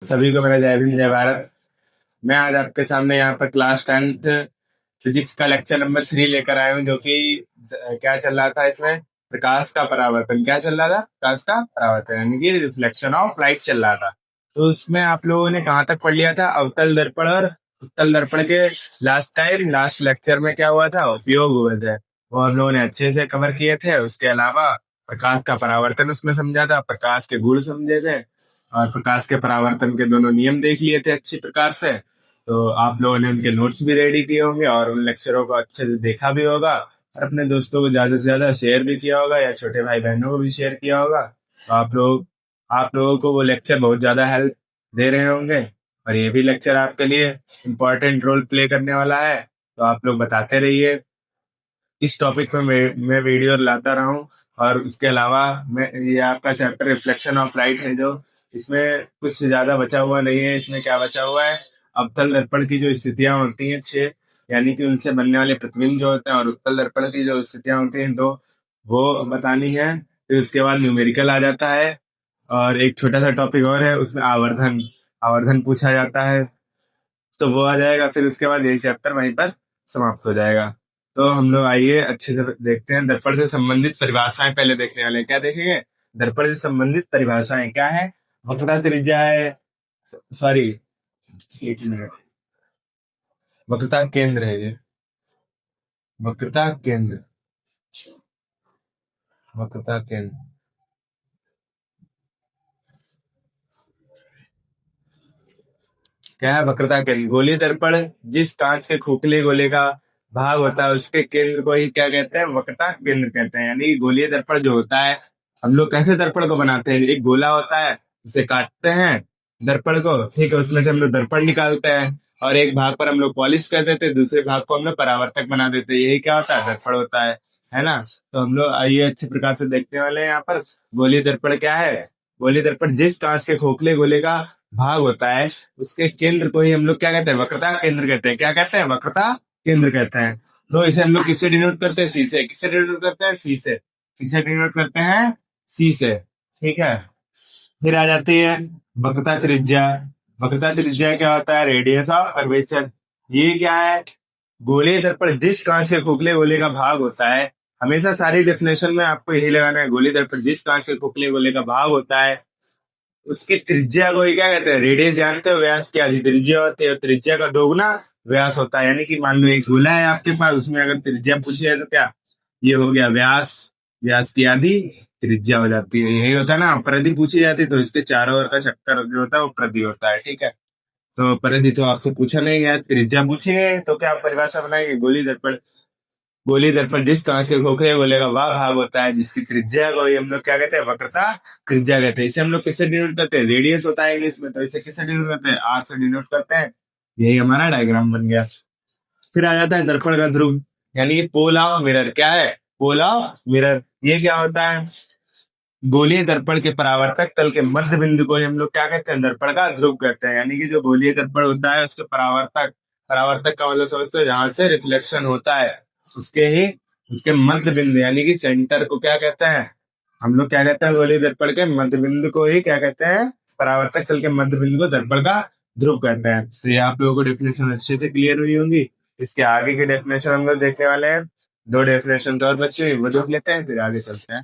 सभी को मेरा जय भीम जय भारत। मैं आज आपके सामने यहाँ पर क्लास 10th फिजिक्स का लेक्चर नंबर 3 लेकर आया हूँ, जो कि क्या चल रहा था इसमें। प्रकाश का परावर्तन क्या चल रहा था? प्रकाश का परावर्तन यानी कि रिफ्लेक्शन ऑफ लाइट चल रहा था। तो उसमें आप लोगों ने कहाँ तक पढ़ लिया था? अवतल दर्पण और उत्तल दर्पण के लास्ट लेक्चर में क्या हुआ था? उपयोग हुए थे, वो हम लोगों ने अच्छे से कवर किए थे। उसके अलावा प्रकाश का परावर्तन उसमें समझा था, प्रकाश के गुण समझे थे, और प्रकाश के परावर्तन के दोनों नियम देख लिए थे अच्छी प्रकार से। तो आप लोगों ने उनके नोट्स भी रेडी किए होंगे और उन लेक्चरों को अच्छे से देखा भी होगा, और अपने दोस्तों को ज्यादा से ज्यादा शेयर भी किया होगा, या छोटे भाई बहनों को भी शेयर किया होगा। तो आप लोगों को वो लेक्चर बहुत ज्यादा हेल्प दे रहे होंगे, और ये भी लेक्चर आपके लिए इम्पोर्टेंट रोल प्ले करने वाला है। तो आप लोग बताते रहिए। इस टॉपिक पे मैं वीडियो लाता रहा हूँ। और उसके अलावा मैं ये आपका चैप्टर रिफ्लेक्शन ऑफ लाइट है, जो इसमें कुछ ज्यादा बचा हुआ नहीं है। इसमें क्या बचा हुआ है? अवतल दर्पण की जो स्थितियां होती हैं 6, यानी कि उनसे बनने वाले प्रतिबिंब जो होते हैं, और उत्तल दर्पण की जो स्थितियां होती हैं 2, वो बतानी है। फिर उसके बाद न्यूमेरिकल आ जाता है, और एक छोटा सा टॉपिक और है, उसमें आवर्धन आवर्धन पूछा जाता है, तो वो आ जाएगा। फिर उसके बाद यही चैप्टर वहीं पर समाप्त हो जाएगा। तो हम लोग आइए अच्छे से देखते हैं। दर्पण से संबंधित परिभाषाएं पहले देखने वाले हैं। क्या देखेंगे? दर्पण से संबंधित परिभाषाएं क्या है? वक्रता त्रिज्या है, सॉरी, एक मिनट, वक्रता केंद्र है ये, वक्रता केंद्र, वक्रता केंद्र क्या है? वक्रता केंद्र गोलीय दर्पण जिस कांच के खोखले गोले का भाग होता है, उसके केंद्र को ही क्या कहते हैं? वक्रता केंद्र कहते हैं। यानी गोलीय दर्पण जो होता है, हम लोग कैसे दर्पण को बनाते हैं? एक गोला होता है, उसे काटते हैं दर्पण को, ठीक है, उसमें से हम लोग दर्पण निकालते हैं, और एक भाग पर हम लोग पॉलिश कर देते हैं, दूसरे भाग को हम लोग परावर्तक बना देते हैं। यही क्या होता है? दर्पण होता है ना? तो हम लोग आइए अच्छे प्रकार से देखने वाले हैं यहाँ पर। गोलीय दर्पण क्या है? गोलीय दर्पण जिस कांच के खोखले गोले का भाग होता है, उसके केंद्र को ही हम लोग क्या कहते हैं? वक्रता केंद्र कहते हैं। क्या कहते हैं? वक्रता केंद्र कहते हैं। तो इसे हम लोग किससे डिनोट करते हैं? सी से। किससे डिनोट करते हैं? सी से। किससे डिनोट करते हैं? सी से। ठीक है। फिर आ जाती है वक्रता त्रिज्या। वक्रता त्रिज्या क्या होता है? Radius of curvature. ये क्या है? गोलीय दर्पण जिस कांच के खोखले गोले का भाग होता है, हमेशा सारी डेफिनेशन में आपको यही लगाना है। गोलीय दर्पण जिस कांच के खोखले गोले का भाग होता है, उसकी त्रिज्या को ही क्या कहते हैं? रेडियस जानते हो? व्यास की आधी त्रिज्या होती है, और त्रिज्या का दोगुना व्यास होता है। यानी कि मान लो एक गोला है आपके पास, उसमें अगर त्रिज्या पूछी जाए तो क्या ये हो गया? व्यास। व्यास की आधी त्रिज्या हो जाती है। यही होता है ना। परिधि पूछी जाती है तो इसके चारों ओर का चक्कर जो होता है वो परिधि होता है। ठीक है। तो परिधि तो आपसे पूछा नहीं गया, त्रिज्या पूछी गई, तो क्या आप परिभाषा बनाएंगे? गोली दर्पण जिस कांच के खोखले गोले का वह भाग होता है जिसकी त्रिज्या को ही हम लोग क्या कहते हैं? वक्रता त्रिज्या कहते हैं। इसे हम लोग किससे डिनोट करते हैं? रेडियस होता है इंग्लिश में, तो इसे किससे डिनोट करते हैं? आर से डिनोट करते हैं। यही हमारा डायग्राम बन गया। फिर आ जाता है दर्पण का ध्रुव, यानी कि पोल ऑफ मिरर। क्या है? Pole of mirror. ये क्या होता है? गोलीय दर्पण के परावर्तक तल के मध्य बिंदु को ही हम लोग क्या कहते हैं? दर्पण का ध्रुव कहते हैं। यानी कि जो गोलीय दर्पण होता है, उसके परावर्तक, परावर्तक का मतलब समझते हो, जहां से रिफ्लेक्शन होता है, उसके ही उसके मध्य बिंदु यानी कि सेंटर को क्या कहते हैं? हम लोग क्या कहते हैं? गोलीय दर्पण के मध्य बिंदु को ही क्या कहते हैं? परावर्तक तल के मध्य बिंदु को दर्पण का ध्रुव कहते हैं। तो ये आप लोगों को डेफिनेशन अच्छे से क्लियर हुई होंगी। इसके आगे की डेफिनेशन हम लोग देखने वाले हैं। 2 डेफिनेशन और बची हुई, वो देख लेते हैं, फिर आगे चलते हैं।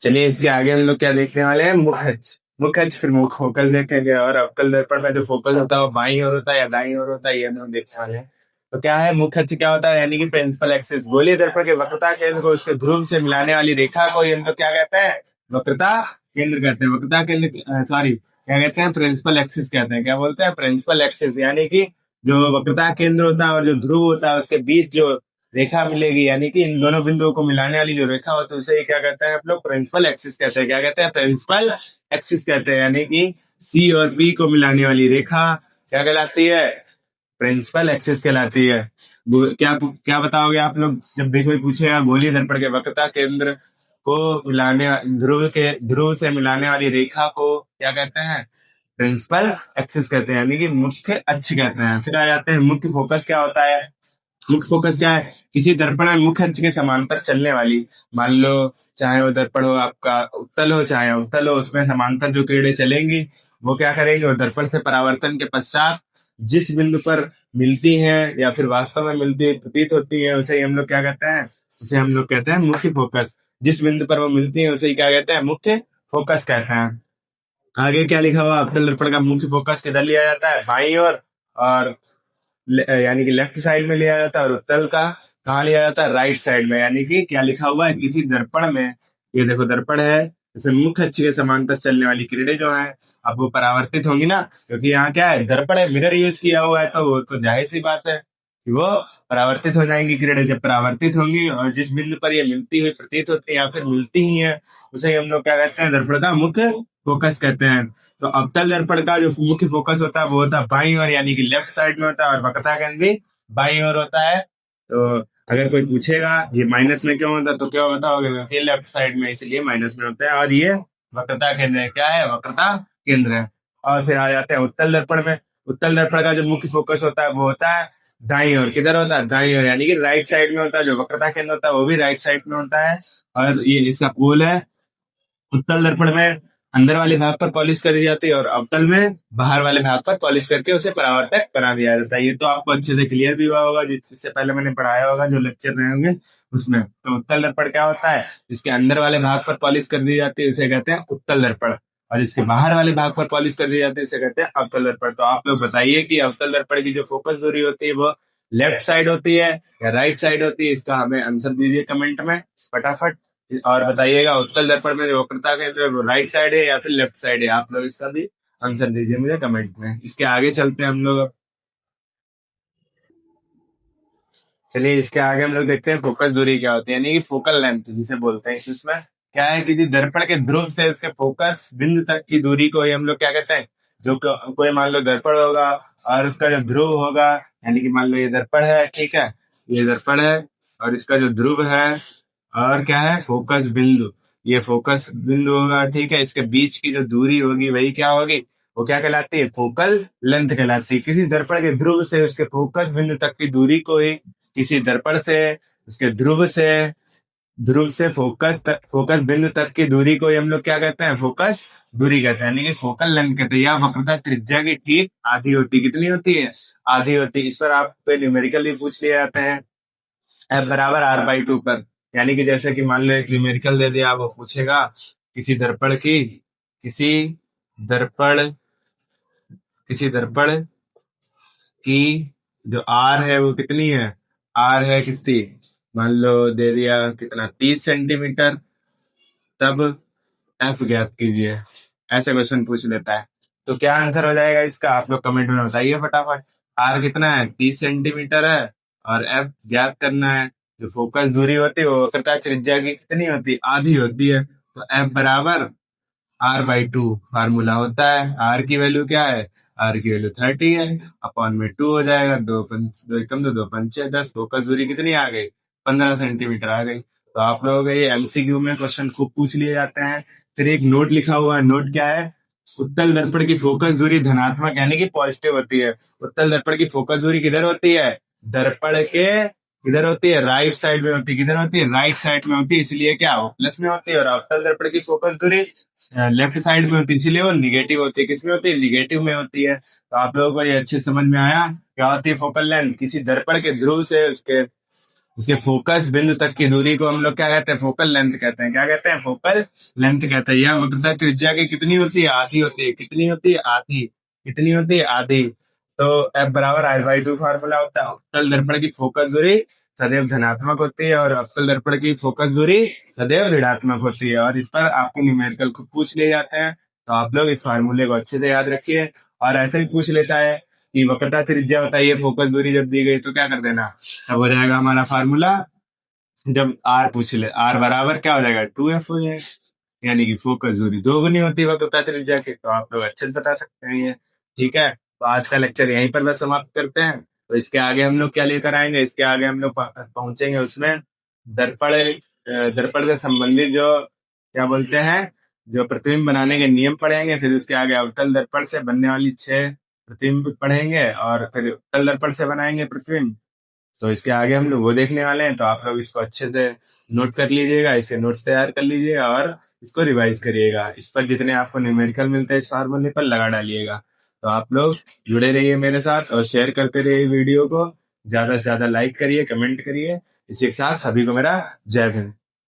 चलिए, इसके आगे हम लोग क्या देखने वाले हैं? मुख्य अक्ष। मुख्य अक्ष, फिर मुख्य फोकस देखेंगे, और अवतल दर्पण में जो फोकस होता है वो बाईं ओर होता है या दाईं ओर होता है, ये हम लोग देखने वाले हैं। तो क्या है मुख्य अक्ष? क्या होता है? यानी कि प्रिंसिपल एक्सिस। गोलीय दर्पण के वक्रता केंद्र को उसके ध्रुव से मिलाने वाली रेखा को हम लोग क्या कहते हैं? वक्रता केंद्र कहते हैं। वक्रता केंद्र, सॉरी, क्या कहते हैं? प्रिंसिपल एक्सिस कहते हैं। क्या बोलते हैं? Principal axis. यानी कि जो वक्रता केंद्र होता है और जो ध्रुव होता है, उसके बीच जो रेखा मिलेगी, यानी कि इन दोनों बिंदुओं को मिलाने वाली जो रेखा होती है, उसे क्या कहते हैं आप लोग? प्रिंसिपल एक्सिस कहते हैं। क्या कहते हैं? प्रिंसिपल एक्सिस कहते हैं। यानी कि सी और बी को मिलाने वाली रेखा क्या कहलाती है? प्रिंसिपल एक्सिस कहलाती है। क्या क्या बताओगे आप लोग जब भी कोई पूछेगा गोलीय दर्पण के वक्रता केंद्र को मिलाने, ध्रुव से मिलाने वाली रेखा को क्या कहते हैं? प्रिंसिपल एक्सिस कहते हैं, यानी कि मुख्य अक्ष कहते हैं। फिर आ जाते हैं मुख्य फोकस। क्या होता है? मुख्य फोकस क्या है? किसी दर्पण में मुख्य अक्ष के समांतर चलने वाली, मान लो चाहे वो दर्पण हो आपका उत्तल हो चाहे अवतल हो, उसमें समांतर जो किरणें चलेंगी वो क्या करेंगे, वो दर्पण से परावर्तन के पश्चात जिस बिंदु पर मिलती हैं या फिर वास्तव में मिलती प्रतीत होती है, उसे ही हम लोग क्या कहते हैं? उसे हम लोग कहते हैं मुख्य फोकस। जिस बिंदु पर वो मिलती है उसे ही क्या कहते हैं? मुख्य फोकस कहते हैं। आगे क्या लिखा हुआ? अवतल दर्पण का मुख्य फोकस किधर लिया जाता है? बाईं ओर। और यानी कि लेफ्ट साइड में लिया जाता है। और उत्तल का कहाँ लिया जाता है? राइट साइड में। यानी कि क्या लिखा हुआ है? किसी दर्पण में, ये देखो दर्पण है, जैसे मुख्य अक्ष के समांतर चलने वाली किरणें जो है, अब वो परावर्तित होंगी ना, क्योंकि यहाँ क्या है, दर्पण है, मिरर यूज किया हुआ है, तो वो तो जाहिर सी बात है कि वो परावर्तित हो जाएंगी किरणें। जब परावर्तित होंगी और जिस बिंदु पर ये मिलती हुई प्रतीत होती है या फिर मिलती ही है, उसे हम लोग क्या कहते हैं? दर्पण का मुख्य फोकस कहते हैं। तो अवतल दर्पण का जो मुख्य फोकस होता है वो होता है बाईं ओर, यानी कि लेफ्ट साइड में होता है, और वक्रता केंद्र भी बाईं ओर होता है। तो अगर कोई पूछेगा ये माइनस में क्यों होता है, तो क्या बताओगे? क्योंकि लेफ्ट साइड में इसलिए माइनस में होता है। और ये वक्रता केंद्र है। क्या है? वक्रता केंद्र है। और फिर आ जाते हैं उत्तल दर्पण में। उत्तल दर्पण का जो मुख्य फोकस होता है वो होता है दाईं ओर। किधर होता है? दाईं ओर, यानी कि राइट साइड में होता है। जो वक्रता केंद्र होता है वो भी राइट साइड में होता है। और ये इसका पोल है। उत्तल दर्पण में अंदर वाले भाग पर पॉलिश करी जाती है और अवतल में बाहर वाले भाग पर पॉलिश करके उसे परावर्तक बना दिया जाता है। ये तो आपको अच्छे से क्लियर भी हुआ होगा, जिससे पहले मैंने पढ़ाया होगा, जो लेक्चर रहे होंगे उसमें। तो उत्तल दर्पण क्या होता है? इसके अंदर वाले भाग पर पॉलिश कर दी जाती है, उसे कहते हैं उत्तल दर्पण। और इसके बाहर वाले भाग पर पॉलिश कर दी जाती है, इसे कहते हैं अवतल दर्पण। तो आप लोग बताइए कि अवतल दर्पण की जो फोकस दूरी होती है वो लेफ्ट साइड होती है या राइट साइड होती है? इसका हमें आंसर दीजिए कमेंट में फटाफट। और बताइएगा उत्तल दर्पण में जो वक्रता केंद्र है वो राइट साइड है या फिर लेफ्ट साइड है? आप लोग इसका भी आंसर दीजिए मुझे कमेंट में। इसके आगे चलते हैं हम लोग अब। चलिए इसके आगे हम लोग देखते हैं फोकस दूरी क्या होती है, यानी कि फोकल लेंथ जिसे बोलते हैं। इसमें क्या है कि दर्पण के ध्रुव से उसके फोकस बिंदु तक की दूरी को ही हम लोग क्या कहते हैं? जो कोई मान लो दर्पण होगा और उसका जो ध्रुव होगा, यानी कि मान लो ये दर्पण है, ठीक है, ये दर्पण है और इसका जो ध्रुव है और क्या है? फोकस बिंदु। ये फोकस बिंदु होगा, ठीक है। इसके बीच की जो दूरी होगी वही क्या होगी? वो क्या कहलाती है? फोकल लेंथ कहलाती है। किसी दर्पण के ध्रुव से उसके फोकस बिंदु तक की दूरी को ही, किसी दर्पण से उसके ध्रुव से फोकस बिंदु तक की दूरी को ही हम लोग क्या कहते हैं? फोकस दूरी कहते हैं, यानी कि फोकल लेंथ कहते हैं। या वक्रता त्रिज्या की ठीक आधी होती है। कितनी होती है? आधी होती है। इस पर आप पे न्यूमेरिकल भी पूछ लिए जाते हैं, एफ बराबर आर बाई टू पर। यानी कि जैसे कि मान लो एक न्यूमेरिकल दे दिया, वो पूछेगा किसी दर्पण की किसी दर्पण किसी दर्पण की जो आर है वो कितनी है? आर है कितनी? मान लो दे दिया कितना, 30 सेंटीमीटर। तब एफ ज्ञात कीजिए, ऐसे क्वेश्चन पूछ लेता है। तो क्या आंसर हो जाएगा इसका? आप लोग कमेंट में बताइए फटाफट। आर कितना है? 30 सेंटीमीटर है और एफ ज्ञात करना है। जो फोकस दूरी होती है वो वक्रता त्रिज्या की कितनी होती है? आधी होती है। तो एफ बराबर आर बाई टू फार्मूला होता है। आर की वैल्यू क्या है? आर की वैल्यू 30 है, अपॉन में 2 हो जाएगा। दो पंच दो एकम दो, दो पंचे 10। फोकस दूरी कितनी आ गई? 15 सेंटीमीटर आ गई। तो आप लोगों के ये एमसीक्यू में क्वेश्चन खूब पूछ लिए जाते हैं। फिर एक नोट लिखा हुआ है, नोट क्या है? उत्तल दर्पण की फोकस दूरी धनात्मक यानी कि पॉजिटिव होती है। उत्तल दर्पण की फोकस दूरी किधर होती है? दर्पण के किधर होती है? राइट साइड में होती है। किधर होती है? राइट साइड में होती है, इसलिए क्या हो प्लस में होती है। और अवतल दर्पण की फोकस दूरी लेफ्ट साइड में होती है, इसीलिए वो निगेटिव होती है। किसमें होती है? निगेटिव में होती है। तो आप लोगों को ये अच्छे समझ में आया क्या होती है फोकल लेंथ? किसी दर्पण के ध्रुव से उसके उसके फोकस बिंदु तक की दूरी को हम लोग क्या कहते हैं? फोकल लेंथ कहते हैं। क्या कहते हैं? फोकल लेंथ कहते हैं। यह वक्रता त्रिज्या की कितनी होती है? आधी होती है। कितनी होती है? आधी। कितनी होती है? आधी। तो एफ बराबर आर बाई टू फार्मूला होता है। उत्तल दर्पण की फोकस दूरी सदैव धनात्मक होती है और अवतल दर्पण की फोकस दूरी सदैव ऋणात्मक होती है। और इस पर आपको न्यूमेरिकल को पूछ लिए जाते हैं, तो आप लोग इस फार्मूले को अच्छे से याद रखिए। और ऐसे ही पूछ लेता है कि वक्रता त्रिज्या बताइए, फोकस दूरी जब दी गई तो क्या कर देना? तब हो जाएगा हमारा फार्मूला, जब आर पूछ ले, आर बराबर क्या हो जाएगा? 2f हो जाएगा। यानी कि फोकस दूरी दोगुनी होती है वक्रता त्रिज्या की। तो आप लोग अच्छे से बता सकते हैं ये, ठीक है। तो आज का लेक्चर यहीं पर बस समाप्त करते हैं। तो इसके आगे हम लोग क्या लेकर आएंगे? इसके आगे हम लोग पहुंचेंगे उसमें दर्पण से संबंधित जो क्या बोलते हैं, जो प्रतिबिंब बनाने के नियम पढ़ेंगे। फिर उसके आगे अवतल दर्पण से बनने वाली 6 प्रतिबिंब पढ़ेंगे और फिर उत्तल दर्पण से बनाएंगे प्रतिबिंब। तो इसके आगे हम लोग वो देखने वाले हैं, तो आप लोग इसको अच्छे से नोट कर लीजिएगा, इसके नोट्स तैयार कर लीजिएगा और इसको रिवाइज करिएगा। इस पर जितने आपको न्यूमेरिकल मिलते हैं इस फार्मूले पर लगा डालिएगा। तो आप लोग जुड़े रहिए मेरे साथ और शेयर करते रहिए वीडियो को, ज्यादा से ज्यादा लाइक करिए, कमेंट करिए। इसी के साथ सभी को मेरा जय हिंद।